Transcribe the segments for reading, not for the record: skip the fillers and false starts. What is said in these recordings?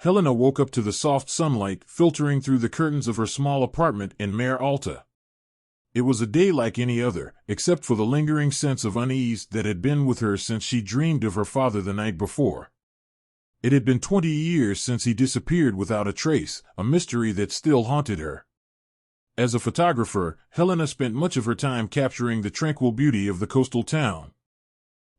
Helena woke up to the soft sunlight filtering through the curtains of her small apartment in Mare Alta. It was a day like any other, except for the lingering sense of unease that had been with her since she dreamed of her father the night before. It had been 20 years since he disappeared without a trace, a mystery that still haunted her. As a photographer, Helena spent much of her time capturing the tranquil beauty of the coastal town.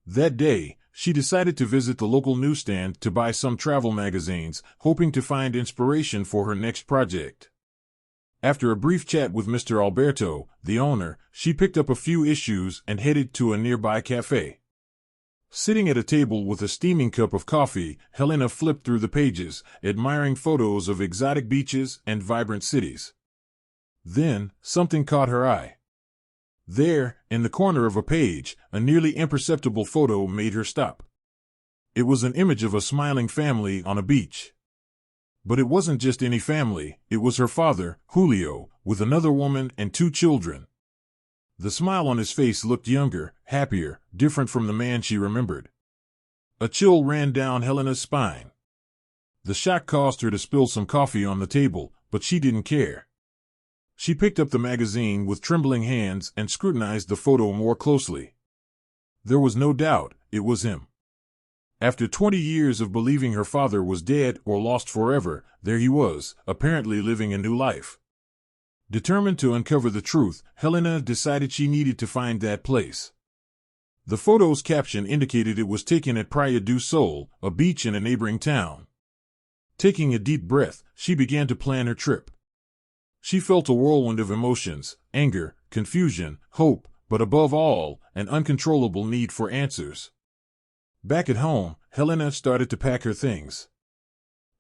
That day, she decided to visit the local newsstand to buy some travel magazines, hoping to find inspiration for her next project. After a brief chat with Mr. Alberto, the owner, she picked up a few issues and headed to a nearby cafe. Sitting at a table with a steaming cup of coffee, Helena flipped through the pages, admiring photos of exotic beaches and vibrant cities. Then, something caught her eye. There, in the corner of a page, a nearly imperceptible photo made her stop. It was an image of a smiling family on a beach. But it wasn't just any family, it was her father, Julio, with another woman and 2 children. The smile on his face looked younger, happier, different from the man she remembered. A chill ran down Helena's spine. The shock caused her to spill some coffee on the table, but she didn't care. She picked up the magazine with trembling hands and scrutinized the photo more closely. There was no doubt, it was him. After 20 years of believing her father was dead or lost forever, there he was, apparently living a new life. Determined to uncover the truth, Helena decided she needed to find that place. The photo's caption indicated it was taken at Praia do Sol, a beach in a neighboring town. Taking a deep breath, she began to plan her trip. She felt a whirlwind of emotions, anger, confusion, hope, but above all, an uncontrollable need for answers. Back at home, Helena started to pack her things.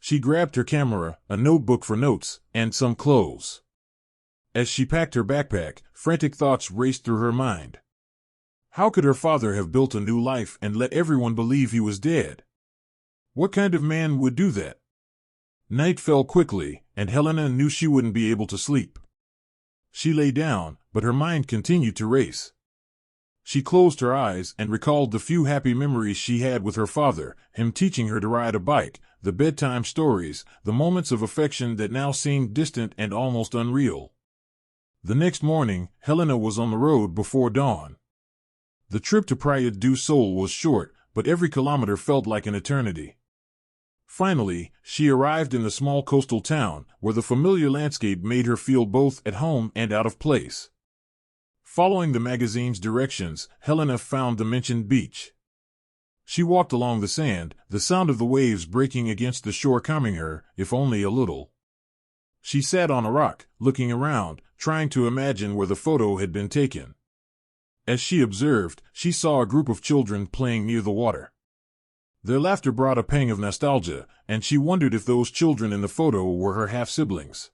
She grabbed her camera, a notebook for notes, and some clothes. As she packed her backpack, frantic thoughts raced through her mind. How could her father have built a new life and let everyone believe he was dead? What kind of man would do that? Night fell quickly, and Helena knew she wouldn't be able to sleep. She lay down, but her mind continued to race. She closed her eyes and recalled the few happy memories she had with her father, him teaching her to ride a bike, the bedtime stories, the moments of affection that now seemed distant and almost unreal. The next morning, Helena was on the road before dawn. The trip to Praia do Sol was short, but every kilometer felt like an eternity. Finally, she arrived in the small coastal town, where the familiar landscape made her feel both at home and out of place. Following the magazine's directions, Helena found the mentioned beach. She walked along the sand, the sound of the waves breaking against the shore calming her, if only a little. She sat on a rock, looking around, trying to imagine where the photo had been taken. As she observed, she saw a group of children playing near the water. Their laughter brought a pang of nostalgia, and she wondered if those children in the photo were her half-siblings.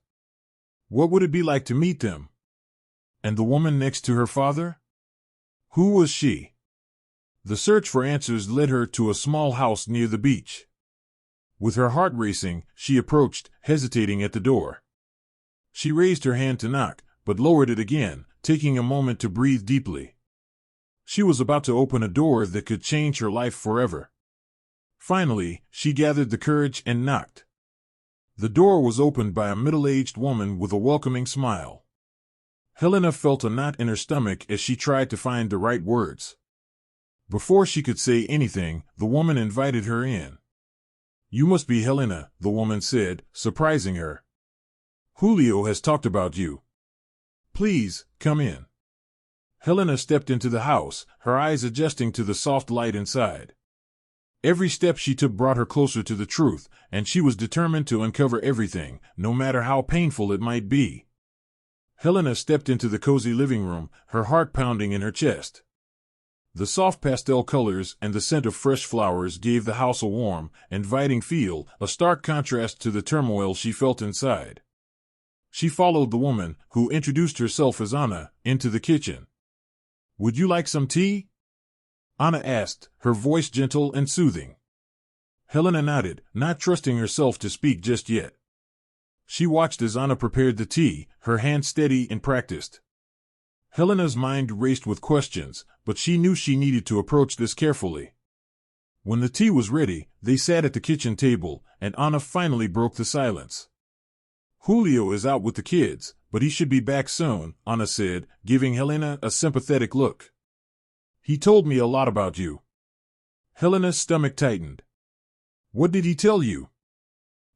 What would it be like to meet them? And the woman next to her father? Who was she? The search for answers led her to a small house near the beach. With her heart racing, she approached, hesitating at the door. She raised her hand to knock, but lowered it again, taking a moment to breathe deeply. She was about to open a door that could change her life forever. Finally, she gathered the courage and knocked. The door was opened by a middle-aged woman with a welcoming smile. Helena felt a knot in her stomach as she tried to find the right words. Before she could say anything, the woman invited her in. "You must be Helena," the woman said, surprising her. "Julio has talked about you. Please, come in." Helena stepped into the house, her eyes adjusting to the soft light inside. Every step she took brought her closer to the truth, and she was determined to uncover everything, no matter how painful it might be. Helena stepped into the cozy living room, her heart pounding in her chest. The soft pastel colors and the scent of fresh flowers gave the house a warm, inviting feel, a stark contrast to the turmoil she felt inside. She followed the woman, who introduced herself as Anna, into the kitchen. "Would you like some tea?" Anna asked, her voice gentle and soothing. Helena nodded, not trusting herself to speak just yet. She watched as Anna prepared the tea, her hand steady and practiced. Helena's mind raced with questions, but she knew she needed to approach this carefully. When the tea was ready, they sat at the kitchen table, and Anna finally broke the silence. Julio is out with the kids, but he should be back soon, Anna said, giving Helena a sympathetic look. He told me a lot about you. Helena's stomach tightened. What did he tell you?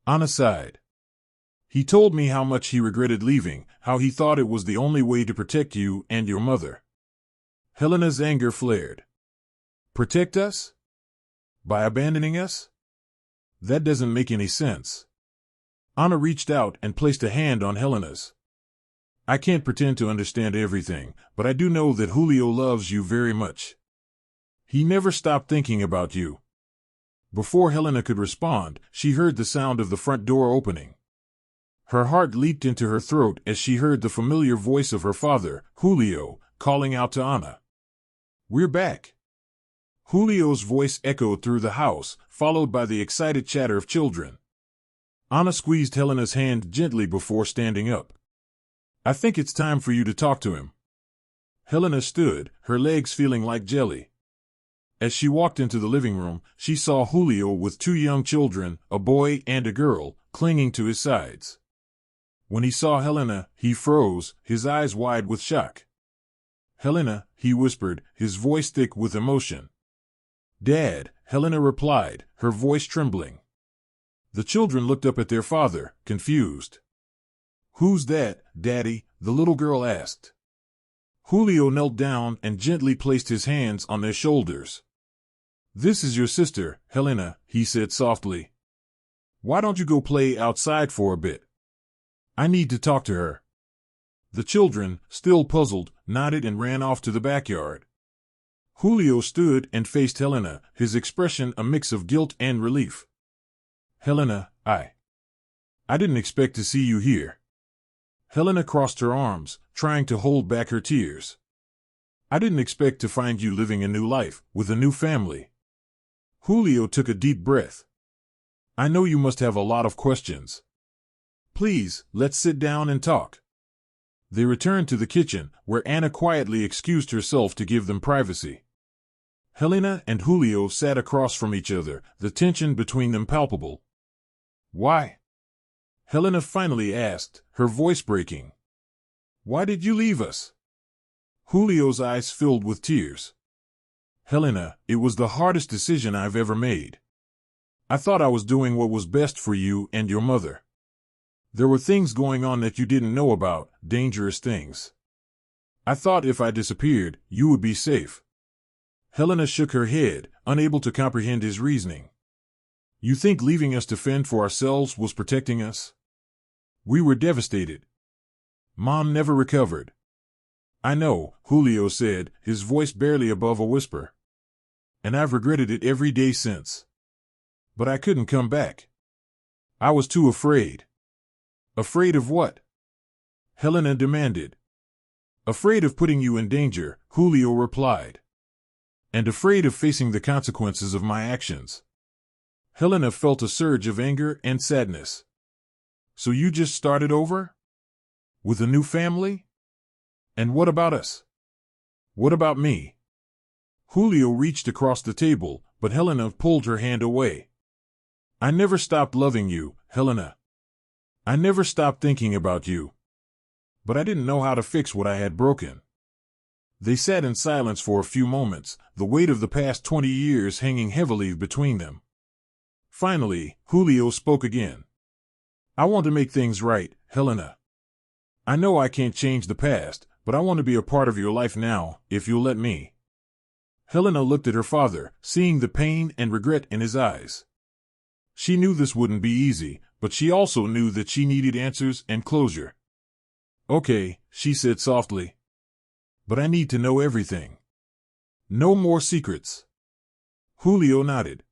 Anna sighed. He told me how much he regretted leaving, how he thought it was the only way to protect you and your mother. Helena's anger flared. Protect us? By abandoning us? That doesn't make any sense. Anna reached out and placed a hand on Helena's. I can't pretend to understand everything, but I do know that Julio loves you very much. He never stopped thinking about you. Before Helena could respond, she heard the sound of the front door opening. Her heart leaped into her throat as she heard the familiar voice of her father, Julio, calling out to Anna. We're back. Julio's voice echoed through the house, followed by the excited chatter of children. Anna squeezed Helena's hand gently before standing up. I think it's time for you to talk to him. Helena stood, her legs feeling like jelly. As she walked into the living room, she saw Julio with two young children, a boy and a girl, clinging to his sides. When he saw Helena, he froze, his eyes wide with shock. Helena, he whispered, his voice thick with emotion. Dad, Helena replied, her voice trembling. The children looked up at their father, confused. Who's that, Daddy? The little girl asked. Julio knelt down and gently placed his hands on their shoulders. This is your sister, Helena, he said softly. Why don't you go play outside for a bit? I need to talk to her. The children, still puzzled, nodded and ran off to the backyard. Julio stood and faced Helena, his expression a mix of guilt and relief. Helena, I didn't expect to see you here. Helena crossed her arms, trying to hold back her tears. I didn't expect to find you living a new life, with a new family. Julio took a deep breath. I know you must have a lot of questions. Please, let's sit down and talk. They returned to the kitchen, where Anna quietly excused herself to give them privacy. Helena and Julio sat across from each other, the tension between them palpable. Why? Helena finally asked, her voice breaking. Why did you leave us? Julio's eyes filled with tears. Helena, it was the hardest decision I've ever made. I thought I was doing what was best for you and your mother. There were things going on that you didn't know about, dangerous things. I thought if I disappeared, you would be safe. Helena shook her head, unable to comprehend his reasoning. You think leaving us to fend for ourselves was protecting us? We were devastated. Mom never recovered. I know, Julio said, his voice barely above a whisper. And I've regretted it every day since. But I couldn't come back. I was too afraid. Afraid of what? Helena demanded. Afraid of putting you in danger, Julio replied. And afraid of facing the consequences of my actions. Helena felt a surge of anger and sadness. So you just started over? With a new family? And what about us? What about me? Julio reached across the table, but Helena pulled her hand away. I never stopped loving you, Helena. I never stopped thinking about you. But I didn't know how to fix what I had broken. They sat in silence for a few moments, the weight of the past 20 years hanging heavily between them. Finally, Julio spoke again. I want to make things right, Helena. I know I can't change the past, but I want to be a part of your life now, if you'll let me. Helena looked at her father, seeing the pain and regret in his eyes. She knew this wouldn't be easy, but she also knew that she needed answers and closure. Okay, she said softly. But I need to know everything. No more secrets. Julio nodded.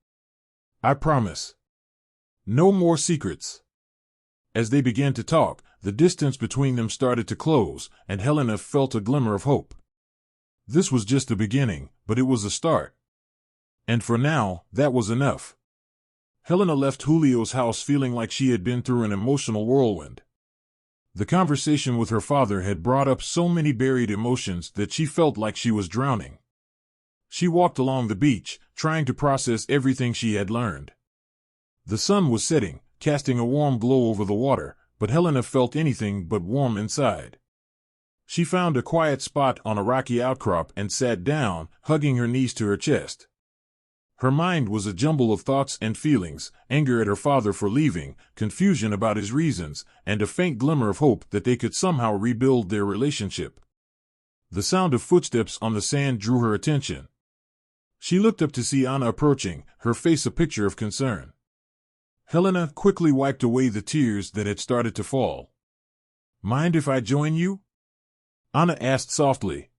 I promise. No more secrets. As they began to talk, the distance between them started to close, and Helena felt a glimmer of hope. This was just the beginning, but it was a start. And for now, that was enough. Helena left Julio's house feeling like she had been through an emotional whirlwind. The conversation with her father had brought up so many buried emotions that she felt like she was drowning. She walked along the beach, trying to process everything she had learned. The sun was setting, casting a warm glow over the water, but Helena felt anything but warm inside. She found a quiet spot on a rocky outcrop and sat down, hugging her knees to her chest. Her mind was a jumble of thoughts and feelings, anger at her father for leaving, confusion about his reasons, and a faint glimmer of hope that they could somehow rebuild their relationship. The sound of footsteps on the sand drew her attention. She looked up to see Anna approaching, her face a picture of concern. Helena quickly wiped away the tears that had started to fall. "Mind if I join you?" Anna asked softly.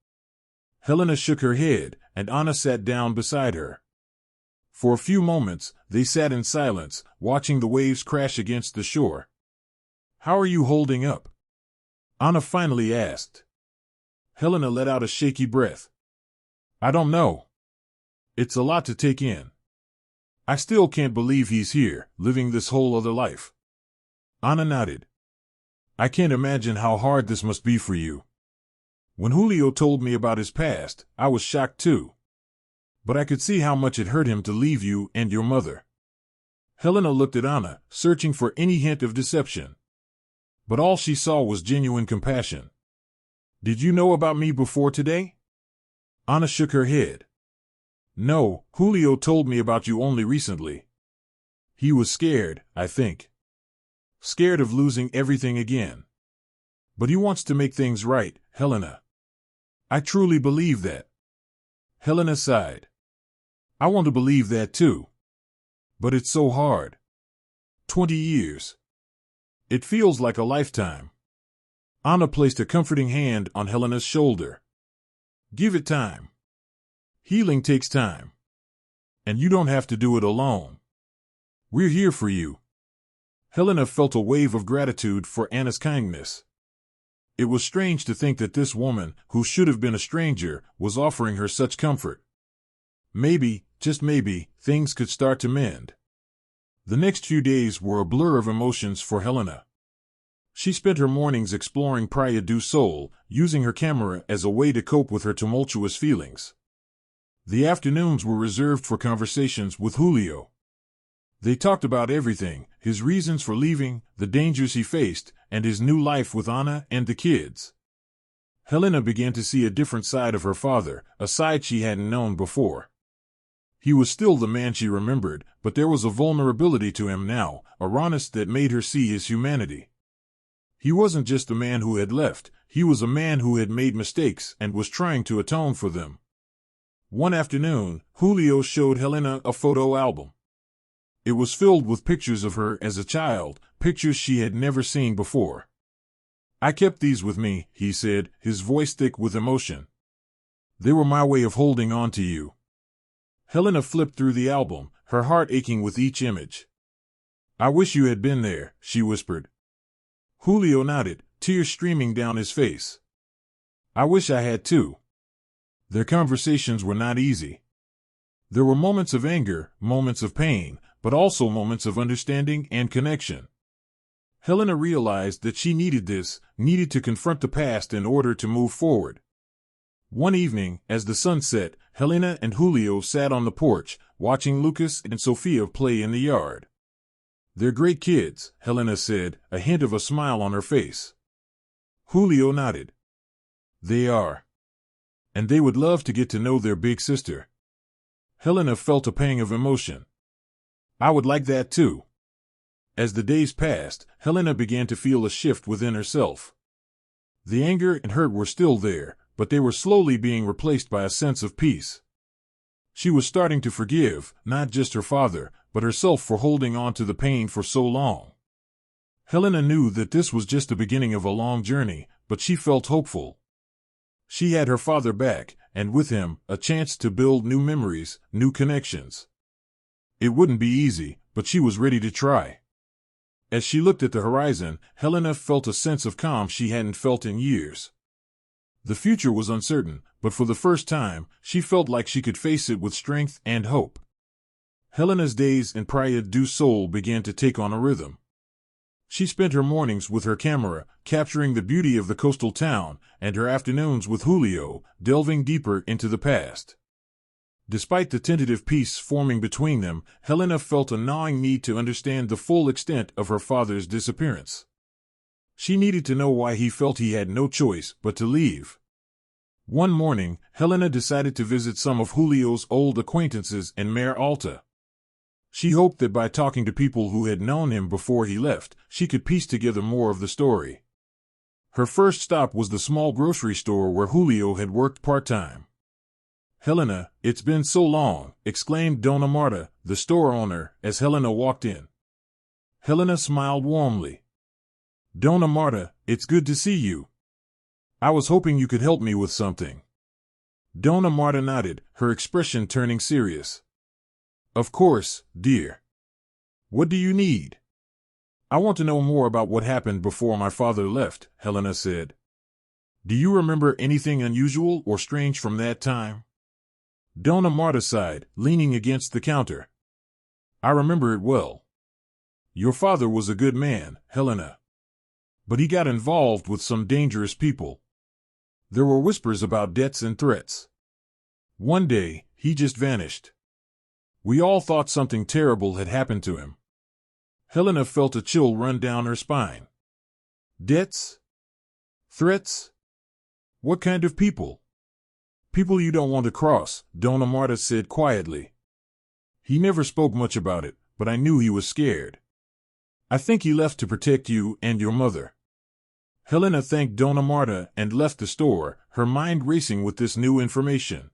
Helena shook her head, and Anna sat down beside her. For a few moments, they sat in silence, watching the waves crash against the shore. "How are you holding up?" Anna finally asked. Helena let out a shaky breath. "I don't know. It's a lot to take in. I still can't believe he's here, living this whole other life." Anna nodded. "I can't imagine how hard this must be for you. When Julio told me about his past, I was shocked too. But I could see how much it hurt him to leave you and your mother." Helena looked at Anna, searching for any hint of deception. But all she saw was genuine compassion. "Did you know about me before today?" Anna shook her head. "No, Julio told me about you only recently. He was scared, I think. Scared of losing everything again. But he wants to make things right, Helena. I truly believe that." Helena sighed. "I want to believe that too. But it's so hard. 20 years. It feels like a lifetime." Anna placed a comforting hand on Helena's shoulder. "Give it time. Healing takes time. And you don't have to do it alone. We're here for you." Helena felt a wave of gratitude for Anna's kindness. It was strange to think that this woman, who should have been a stranger, was offering her such comfort. Maybe, just maybe, things could start to mend. The next few days were a blur of emotions for Helena. She spent her mornings exploring Praia do Sol, using her camera as a way to cope with her tumultuous feelings. The afternoons were reserved for conversations with Julio. They talked about everything: his reasons for leaving, the dangers he faced, and his new life with Anna and the kids. Helena began to see a different side of her father, a side she hadn't known before. He was still the man she remembered, but there was a vulnerability to him now, a rawness that made her see his humanity. He wasn't just a man who had left, he was a man who had made mistakes and was trying to atone for them. One afternoon, Julio showed Helena a photo album. It was filled with pictures of her as a child, pictures she had never seen before. "I kept these with me," he said, his voice thick with emotion. "They were my way of holding on to you." Helena flipped through the album, her heart aching with each image. "I wish you had been there," she whispered. Julio nodded, tears streaming down his face. "I wish I had too." Their conversations were not easy. There were moments of anger, moments of pain, but also moments of understanding and connection. Helena realized that she needed this, needed to confront the past in order to move forward. One evening, as the sun set, Helena and Julio sat on the porch, watching Lucas and Sofia play in the yard. "They're great kids," Helena said, a hint of a smile on her face. Julio nodded. "They are. And they would love to get to know their big sister." Helena felt a pang of emotion. "I would like that too." As the days passed, Helena began to feel a shift within herself. The anger and hurt were still there, but they were slowly being replaced by a sense of peace. She was starting to forgive, not just her father, but herself for holding on to the pain for so long. Helena knew that this was just the beginning of a long journey, but she felt hopeful. She had her father back, and with him, a chance to build new memories, new connections. It wouldn't be easy, but she was ready to try. As she looked at the horizon, Helena felt a sense of calm she hadn't felt in years. The future was uncertain, but for the first time, she felt like she could face it with strength and hope. Helena's days in Praia do Sol began to take on a rhythm. She spent her mornings with her camera, capturing the beauty of the coastal town, and her afternoons with Julio, delving deeper into the past. Despite the tentative peace forming between them, Helena felt a gnawing need to understand the full extent of her father's disappearance. She needed to know why he felt he had no choice but to leave. One morning, Helena decided to visit some of Julio's old acquaintances in Mare Alta. She hoped that by talking to people who had known him before he left, she could piece together more of the story. Her first stop was the small grocery store where Julio had worked part-time. "Helena, it's been so long," exclaimed Dona Marta, the store owner, as Helena walked in. Helena smiled warmly. "Dona Marta, it's good to see you. I was hoping you could help me with something." Dona Marta nodded, her expression turning serious. "Of course, dear. What do you need?" "I want to know more about what happened before my father left," Helena said. "Do you remember anything unusual or strange from that time?" Dona Marta sighed, leaning against the counter. "I remember it well. Your father was a good man, Helena. But he got involved with some dangerous people. There were whispers about debts and threats. One day, he just vanished. We all thought something terrible had happened to him." Helena felt a chill run down her spine. "Debts? Threats? What kind of people?" "People you don't want to cross," Dona Marta said quietly. "He never spoke much about it, but I knew he was scared. I think he left to protect you and your mother." Helena thanked Dona Marta and left the store, her mind racing with this new information.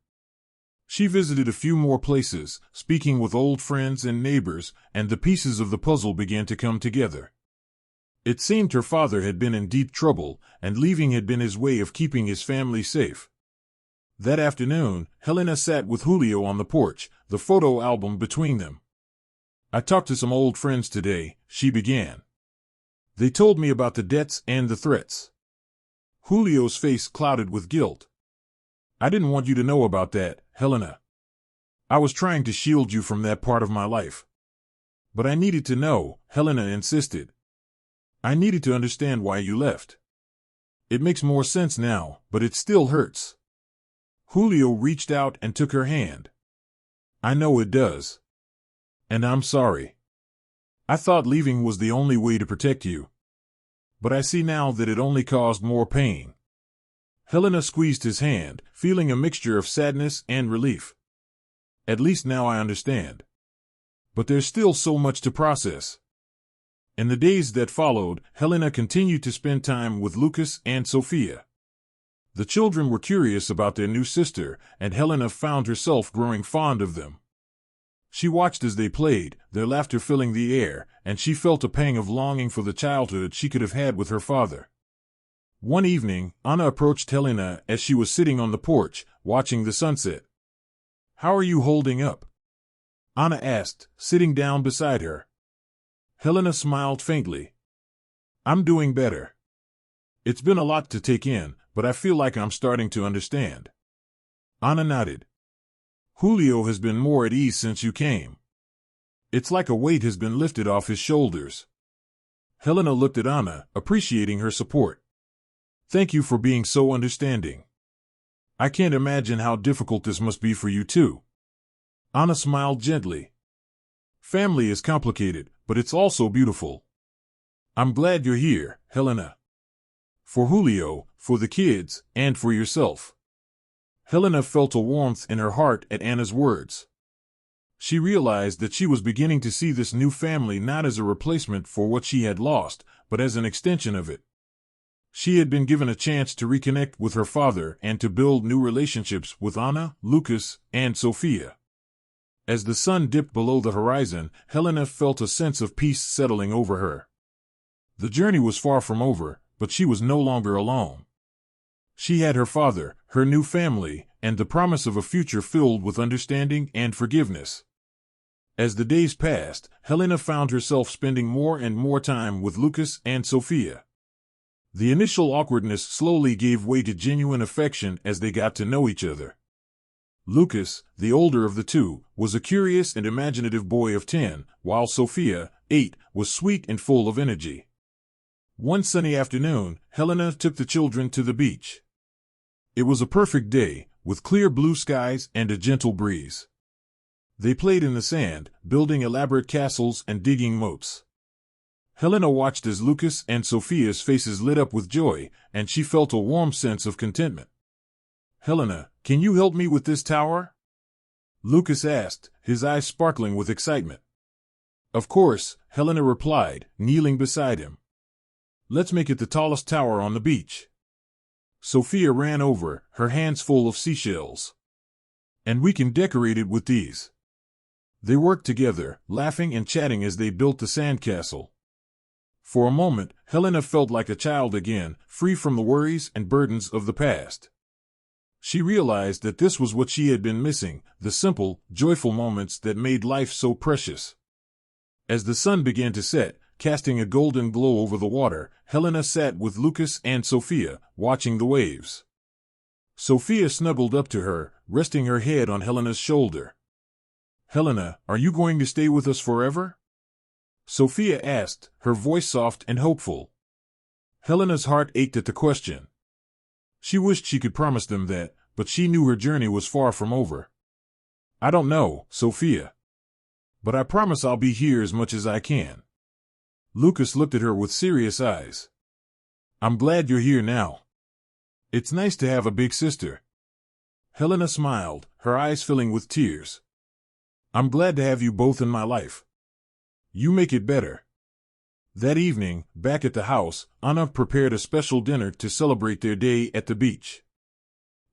She visited a few more places, speaking with old friends and neighbors, and the pieces of the puzzle began to come together. It seemed her father had been in deep trouble, and leaving had been his way of keeping his family safe. That afternoon, Helena sat with Julio on the porch, the photo album between them. "I talked to some old friends today," she began. "They told me about the debts and the threats." Julio's face clouded with guilt. "I didn't want you to know about that, Helena. I was trying to shield you from that part of my life. But I needed to know," Helena insisted. "I needed to understand why you left. It makes more sense now, but it still hurts." Julio reached out and took her hand. "I know it does. And I'm sorry. I thought leaving was the only way to protect you. But I see now that it only caused more pain." Helena squeezed his hand, feeling a mixture of sadness and relief. "At least now I understand. But there's still so much to process." In the days that followed, Helena continued to spend time with Lucas and Sofia. The children were curious about their new sister, and Helena found herself growing fond of them. She watched as they played, their laughter filling the air, and she felt a pang of longing for the childhood she could have had with her father. One evening, Anna approached Helena as she was sitting on the porch, watching the sunset. "How are you holding up?" Anna asked, sitting down beside her. Helena smiled faintly. "I'm doing better. It's been a lot to take in, but I feel like I'm starting to understand." Anna nodded. "Julio has been more at ease since you came. It's like a weight has been lifted off his shoulders." Helena looked at Anna, appreciating her support. "Thank you for being so understanding. I can't imagine how difficult this must be for you too." Anna smiled gently. "Family is complicated, but it's also beautiful. I'm glad you're here, Helena. For Julio, for the kids, and for yourself." Helena felt a warmth in her heart at Anna's words. She realized that she was beginning to see this new family not as a replacement for what she had lost, but as an extension of it. She had been given a chance to reconnect with her father and to build new relationships with Anna, Lucas, and Sofia. As the sun dipped below the horizon, Helena felt a sense of peace settling over her. The journey was far from over, but she was no longer alone. She had her father, her new family, and the promise of a future filled with understanding and forgiveness. As the days passed, Helena found herself spending more and more time with Lucas and Sofia. The initial awkwardness slowly gave way to genuine affection as they got to know each other. Lucas, the older of the two, was a curious and imaginative boy of 10, while Sofia, 8, was sweet and full of energy. One sunny afternoon, Helena took the children to the beach. It was a perfect day, with clear blue skies and a gentle breeze. They played in the sand, building elaborate castles and digging moats. Helena watched as Lucas and Sophia's faces lit up with joy, and she felt a warm sense of contentment. "Helena, can you help me with this tower?" Lucas asked, his eyes sparkling with excitement. "Of course," Helena replied, kneeling beside him. "Let's make it the tallest tower on the beach." Sophia ran over, her hands full of seashells. "And we can decorate it with these." They worked together, laughing and chatting as they built the sandcastle. For a moment, Helena felt like a child again, free from the worries and burdens of the past. She realized that this was what she had been missing, the simple, joyful moments that made life so precious. As the sun began to set, casting a golden glow over the water, Helena sat with Lucas and Sophia, watching the waves. Sophia snuggled up to her, resting her head on Helena's shoulder. "Helena, are you going to stay with us forever?" Sophia asked, her voice soft and hopeful. Helena's heart ached at the question. She wished she could promise them that, but she knew her journey was far from over. "I don't know, Sophia. But I promise I'll be here as much as I can." Lucas looked at her with serious eyes. "I'm glad you're here now. It's nice to have a big sister." Helena smiled, her eyes filling with tears. "I'm glad to have you both in my life. You make it better." That evening, back at the house, Anna prepared a special dinner to celebrate their day at the beach.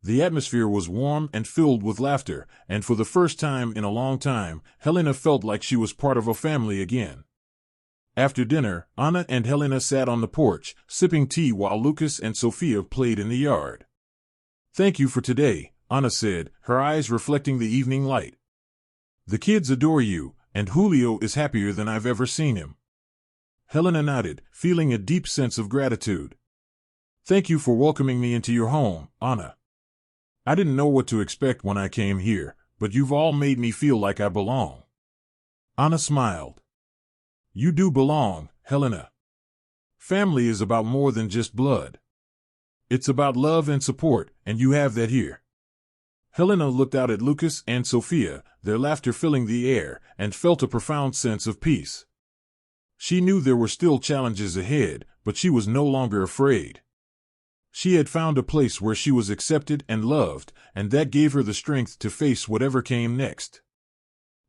The atmosphere was warm and filled with laughter, and for the first time in a long time, Helena felt like she was part of a family again. After dinner, Anna and Helena sat on the porch, sipping tea while Lucas and Sophia played in the yard. "Thank you for today," Anna said, her eyes reflecting the evening light. "The kids adore you, and Julio is happier than I've ever seen him." Helena nodded, feeling a deep sense of gratitude. "Thank you for welcoming me into your home, Anna. I didn't know what to expect when I came here, but you've all made me feel like I belong." Anna smiled. "You do belong, Helena. Family is about more than just blood. It's about love and support, and you have that here." Helena looked out at Lucas and Sophia, their laughter filling the air, and felt a profound sense of peace. She knew there were still challenges ahead, but she was no longer afraid. She had found a place where she was accepted and loved, and that gave her the strength to face whatever came next.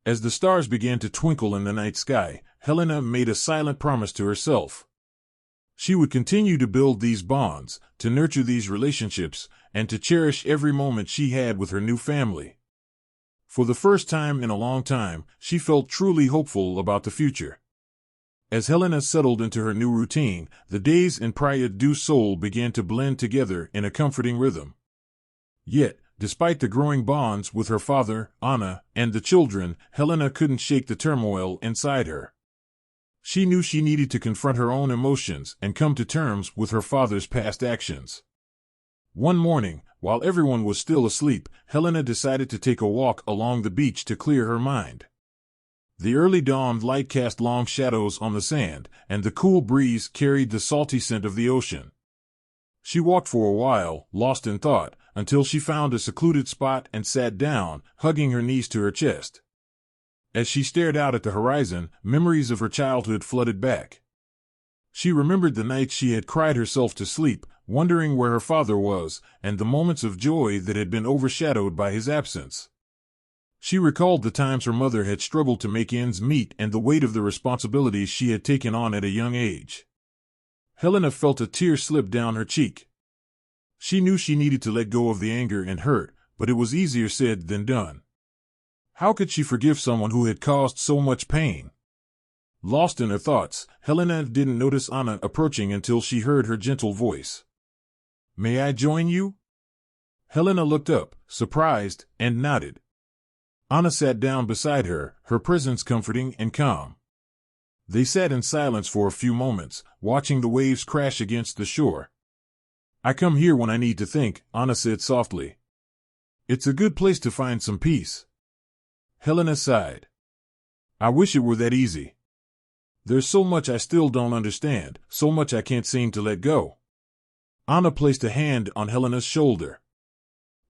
As the stars began to twinkle in the night sky, Helena made a silent promise to herself. She would continue to build these bonds, to nurture these relationships, and to cherish every moment she had with her new family. For the first time in a long time, she felt truly hopeful about the future. As Helena settled into her new routine, the days in Praia do Sol began to blend together in a comforting rhythm. Yet, despite the growing bonds with her father, Anna, and the children, Helena couldn't shake the turmoil inside her. She knew she needed to confront her own emotions and come to terms with her father's past actions. One morning, while everyone was still asleep, Helena decided to take a walk along the beach to clear her mind. The early dawn light cast long shadows on the sand, and the cool breeze carried the salty scent of the ocean. She walked for a while, lost in thought, until she found a secluded spot and sat down, hugging her knees to her chest. As she stared out at the horizon, memories of her childhood flooded back. She remembered the nights she had cried herself to sleep, wondering where her father was, and the moments of joy that had been overshadowed by his absence. She recalled the times her mother had struggled to make ends meet and the weight of the responsibilities she had taken on at a young age. Helena felt a tear slip down her cheek. She knew she needed to let go of the anger and hurt, but it was easier said than done. How could she forgive someone who had caused so much pain? Lost in her thoughts, Helena didn't notice Anna approaching until she heard her gentle voice. "May I join you?" Helena looked up, surprised, and nodded. Anna sat down beside her, her presence comforting and calm. They sat in silence for a few moments, watching the waves crash against the shore. "I come here when I need to think," Anna said softly. "It's a good place to find some peace." Helena sighed. "I wish it were that easy. There's so much I still don't understand, so much I can't seem to let go." Anna placed a hand on Helena's shoulder.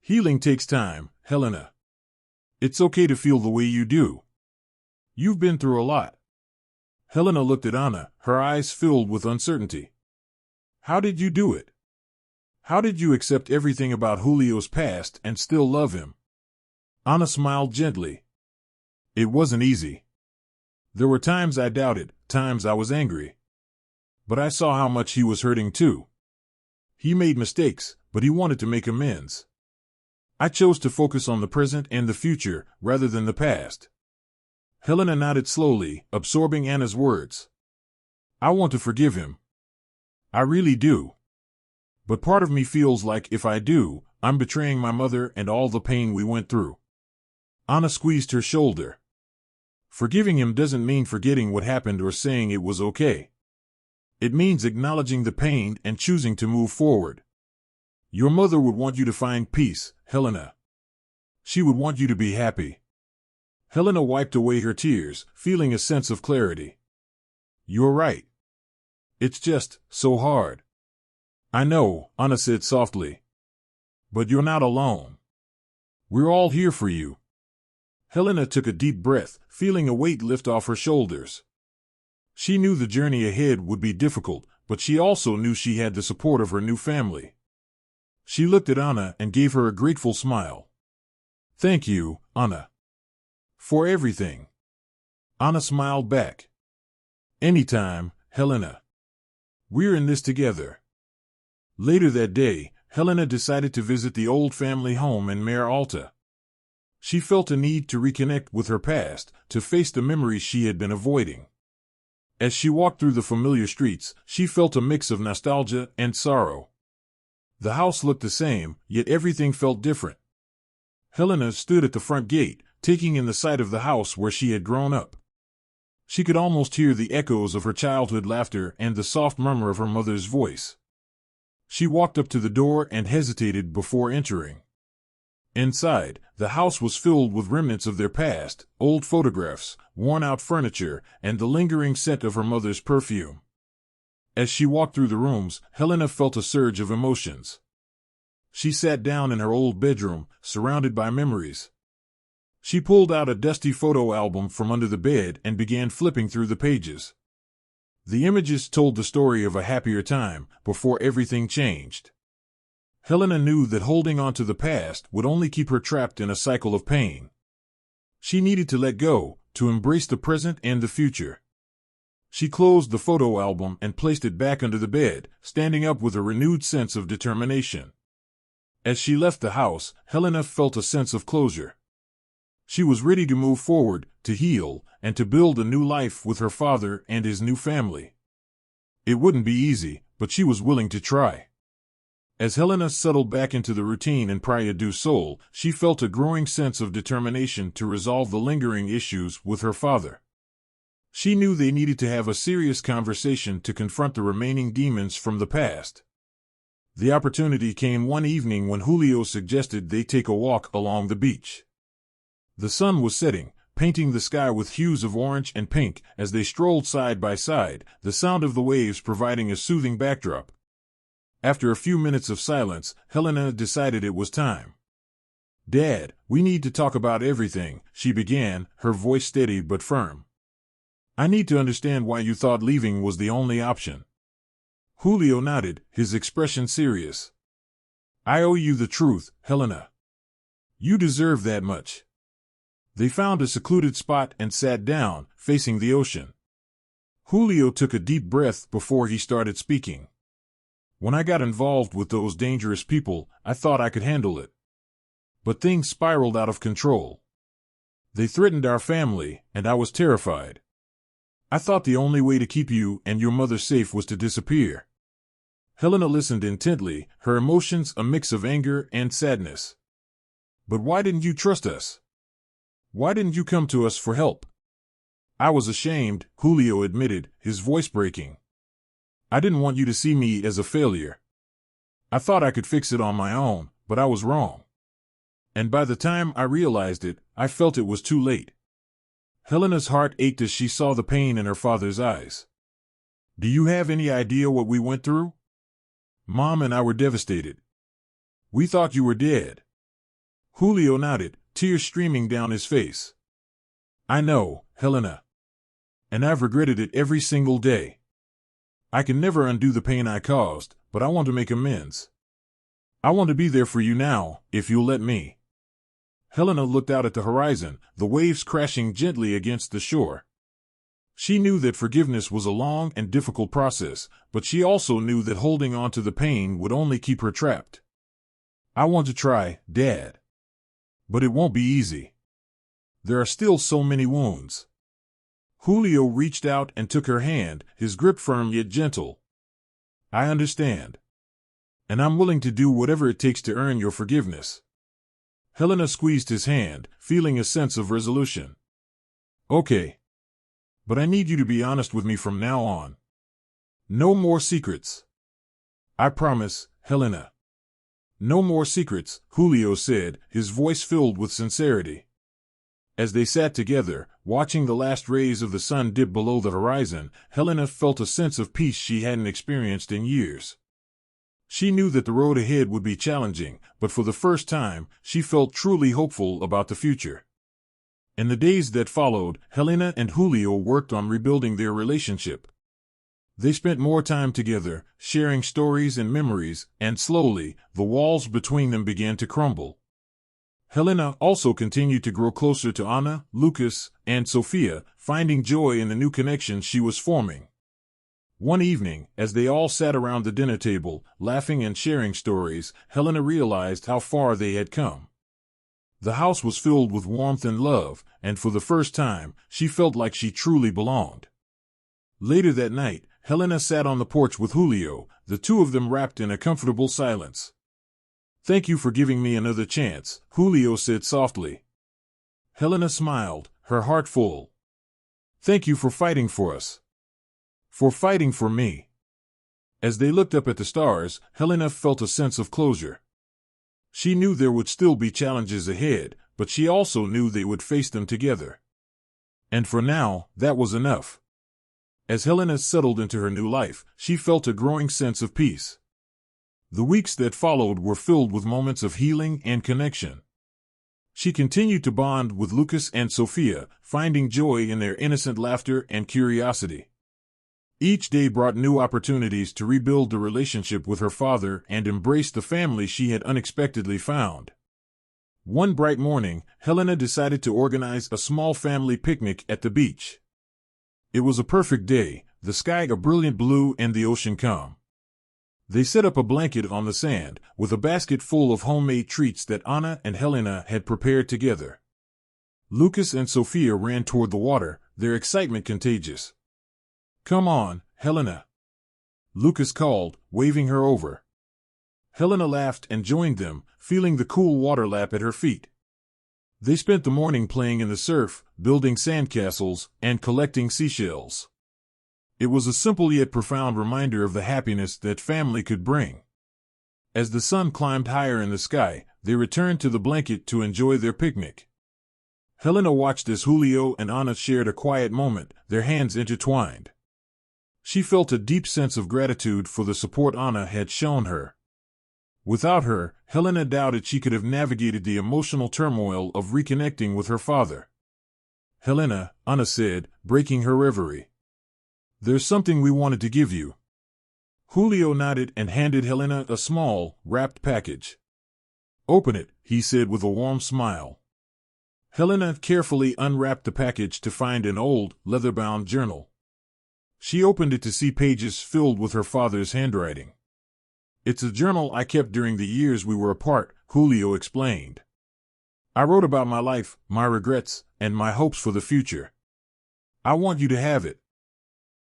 Healing takes time, Helena. It's okay to feel the way you do. You've been through a lot. Helena looked at Anna, her eyes filled with uncertainty. How did you do it? How did you accept everything about Julio's past and still love him? Anna smiled gently. It wasn't easy. There were times I doubted, times I was angry. But I saw how much he was hurting too. He made mistakes, but he wanted to make amends. I chose to focus on the present and the future rather than the past. Helena nodded slowly, absorbing Anna's words. I want to forgive him. I really do. But part of me feels like if I do, I'm betraying my mother and all the pain we went through. Anna squeezed her shoulder. Forgiving him doesn't mean forgetting what happened or saying it was okay. It means acknowledging the pain and choosing to move forward. Your mother would want you to find peace, Helena. She would want you to be happy. Helena wiped away her tears, feeling a sense of clarity. You're right. It's just so hard. I know, Anna said softly. But you're not alone. We're all here for you. Helena took a deep breath, feeling a weight lift off her shoulders. She knew the journey ahead would be difficult, but she also knew she had the support of her new family. She looked at Anna and gave her a grateful smile. Thank you, Anna. For everything. Anna smiled back. Anytime, Helena. We're in this together. Later that day, Helena decided to visit the old family home in Mare Alta. She felt a need to reconnect with her past, to face the memories she had been avoiding. As she walked through the familiar streets, she felt a mix of nostalgia and sorrow. The house looked the same, yet everything felt different. Helena stood at the front gate, taking in the sight of the house where she had grown up. She could almost hear the echoes of her childhood laughter and the soft murmur of her mother's voice. She walked up to the door and hesitated before entering. Inside, the house was filled with remnants of their past, old photographs, worn-out furniture, and the lingering scent of her mother's perfume. As she walked through the rooms, Helena felt a surge of emotions. She sat down in her old bedroom, surrounded by memories. She pulled out a dusty photo album from under the bed and began flipping through the pages. The images told the story of a happier time, before everything changed. Helena knew that holding on to the past would only keep her trapped in a cycle of pain. She needed to let go, to embrace the present and the future. She closed the photo album and placed it back under the bed, standing up with a renewed sense of determination. As she left the house, Helena felt a sense of closure. She was ready to move forward, to heal, and to build a new life with her father and his new family. It wouldn't be easy, but she was willing to try. As Helena settled back into the routine in Praia do Sol, she felt a growing sense of determination to resolve the lingering issues with her father. She knew they needed to have a serious conversation to confront the remaining demons from the past. The opportunity came one evening when Julio suggested they take a walk along the beach. The sun was setting, painting the sky with hues of orange and pink as they strolled side by side, the sound of the waves providing a soothing backdrop. After a few minutes of silence, Helena decided it was time. Dad, we need to talk about everything, she began, her voice steady but firm. I need to understand why you thought leaving was the only option. Julio nodded, his expression serious. I owe you the truth, Helena. You deserve that much. They found a secluded spot and sat down, facing the ocean. Julio took a deep breath before he started speaking. When I got involved with those dangerous people, I thought I could handle it. But things spiraled out of control. They threatened our family, and I was terrified. I thought the only way to keep you and your mother safe was to disappear. Helena listened intently, her emotions a mix of anger and sadness. But why didn't you trust us? Why didn't you come to us for help? I was ashamed, Julio admitted, his voice breaking. I didn't want you to see me as a failure. I thought I could fix it on my own, but I was wrong. And by the time I realized it, I felt it was too late. Helena's heart ached as she saw the pain in her father's eyes. Do you have any idea what we went through? Mom and I were devastated. We thought you were dead. Julio nodded, tears streaming down his face. I know, Helena. And I've regretted it every single day. I can never undo the pain I caused, but I want to make amends. I want to be there for you now, if you'll let me. Helena looked out at the horizon, the waves crashing gently against the shore. She knew that forgiveness was a long and difficult process, but she also knew that holding on to the pain would only keep her trapped. I want to try, Dad. But it won't be easy. There are still so many wounds. Julio reached out and took her hand, his grip firm yet gentle. I understand. And I'm willing to do whatever it takes to earn your forgiveness. Helena squeezed his hand, feeling a sense of resolution. Okay. But I need you to be honest with me from now on. No more secrets. I promise, Helena. No more secrets, Julio said, his voice filled with sincerity. As they sat together, watching the last rays of the sun dip below the horizon, Helena felt a sense of peace she hadn't experienced in years. She knew that the road ahead would be challenging, but for the first time, she felt truly hopeful about the future. In the days that followed, Helena and Julio worked on rebuilding their relationship. They spent more time together, sharing stories and memories, and slowly, the walls between them began to crumble. Helena also continued to grow closer to Anna, Lucas, and Sofia, finding joy in the new connections she was forming. One evening, as they all sat around the dinner table, laughing and sharing stories, Helena realized how far they had come. The house was filled with warmth and love, and for the first time, she felt like she truly belonged. Later that night, Helena sat on the porch with Julio, the two of them wrapped in a comfortable silence. Thank you for giving me another chance, Julio said softly. Helena smiled, her heart full. Thank you for fighting for us. For fighting for me. As they looked up at the stars, Helena felt a sense of closure. She knew there would still be challenges ahead, but she also knew they would face them together. And for now, that was enough. As Helena settled into her new life, she felt a growing sense of peace. The weeks that followed were filled with moments of healing and connection. She continued to bond with Lucas and Sofia, finding joy in their innocent laughter and curiosity. Each day brought new opportunities to rebuild the relationship with her father and embrace the family she had unexpectedly found. One bright morning, Helena decided to organize a small family picnic at the beach. It was a perfect day, the sky a brilliant blue and the ocean calm. They set up a blanket on the sand, with a basket full of homemade treats that Anna and Helena had prepared together. Lucas and Sofia ran toward the water, their excitement contagious. Come on, Helena. Lucas called, waving her over. Helena laughed and joined them, feeling the cool water lap at her feet. They spent the morning playing in the surf, building sandcastles, and collecting seashells. It was a simple yet profound reminder of the happiness that family could bring. As the sun climbed higher in the sky, they returned to the blanket to enjoy their picnic. Helena watched as Julio and Anna shared a quiet moment, their hands intertwined. She felt a deep sense of gratitude for the support Anna had shown her. Without her, Helena doubted she could have navigated the emotional turmoil of reconnecting with her father. Helena, Anna said, breaking her reverie. There's something we wanted to give you. Julio nodded and handed Helena a small, wrapped package. Open it, he said with a warm smile. Helena carefully unwrapped the package to find an old, leather-bound journal. She opened it to see pages filled with her father's handwriting. It's a journal I kept during the years we were apart, Julio explained. I wrote about my life, my regrets, and my hopes for the future. I want you to have it.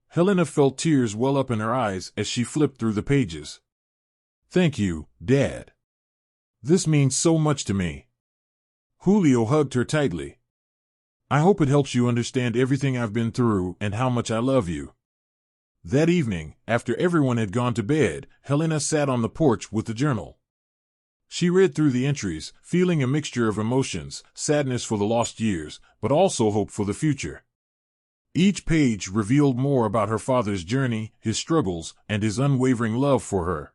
Helena felt tears well up in her eyes as she flipped through the pages. Thank you, Dad. This means so much to me. Julio hugged her tightly. I hope it helps you understand everything I've been through and how much I love you. That evening, after everyone had gone to bed, Helena sat on the porch with the journal. She read through the entries, feeling a mixture of emotions, sadness for the lost years, but also hope for the future. Each page revealed more about her father's journey, his struggles, and his unwavering love for her.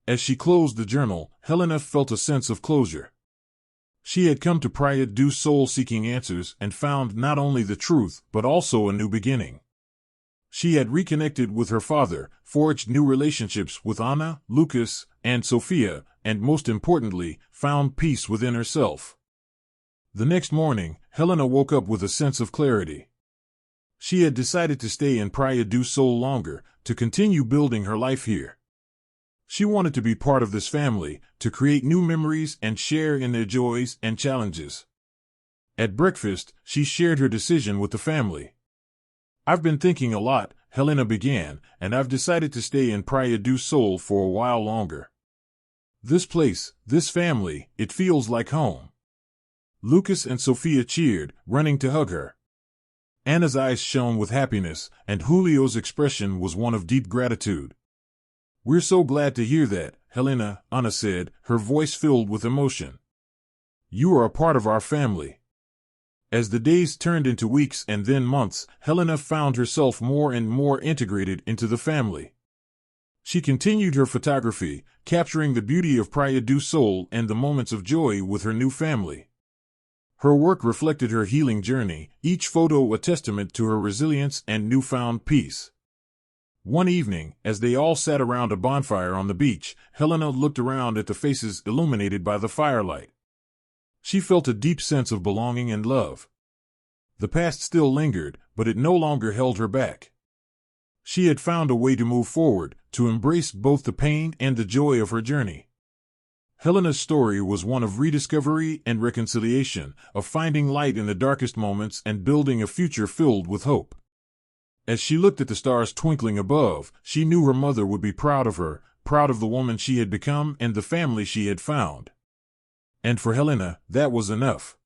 As she closed the journal, Helena felt a sense of closure. She had come to Praia do Sol seeking answers and found not only the truth but also a new beginning. She had reconnected with her father, forged new relationships with Anna, Lucas, and Sophia, and most importantly, found peace within herself. The next morning, Helena woke up with a sense of clarity. She had decided to stay in Praia do Sol longer, to continue building her life here. She wanted to be part of this family, to create new memories and share in their joys and challenges. At breakfast, she shared her decision with the family. "I've been thinking a lot," Helena began, "and I've decided to stay in Praia do Sol for a while longer. This place, this family, it feels like home." Lucas and Sophia cheered, running to hug her. Anna's eyes shone with happiness, and Julio's expression was one of deep gratitude. "We're so glad to hear that, Helena," Anna said, her voice filled with emotion. "You are a part of our family." As the days turned into weeks and then months, Helena found herself more and more integrated into the family. She continued her photography, capturing the beauty of Praia do Sol and the moments of joy with her new family. Her work reflected her healing journey, each photo a testament to her resilience and newfound peace. One evening, as they all sat around a bonfire on the beach, Helena looked around at the faces illuminated by the firelight. She felt a deep sense of belonging and love. The past still lingered, but it no longer held her back. She had found a way to move forward, to embrace both the pain and the joy of her journey. Helena's story was one of rediscovery and reconciliation, of finding light in the darkest moments and building a future filled with hope. As she looked at the stars twinkling above, she knew her mother would be proud of her, proud of the woman she had become and the family she had found. And for Helena, that was enough.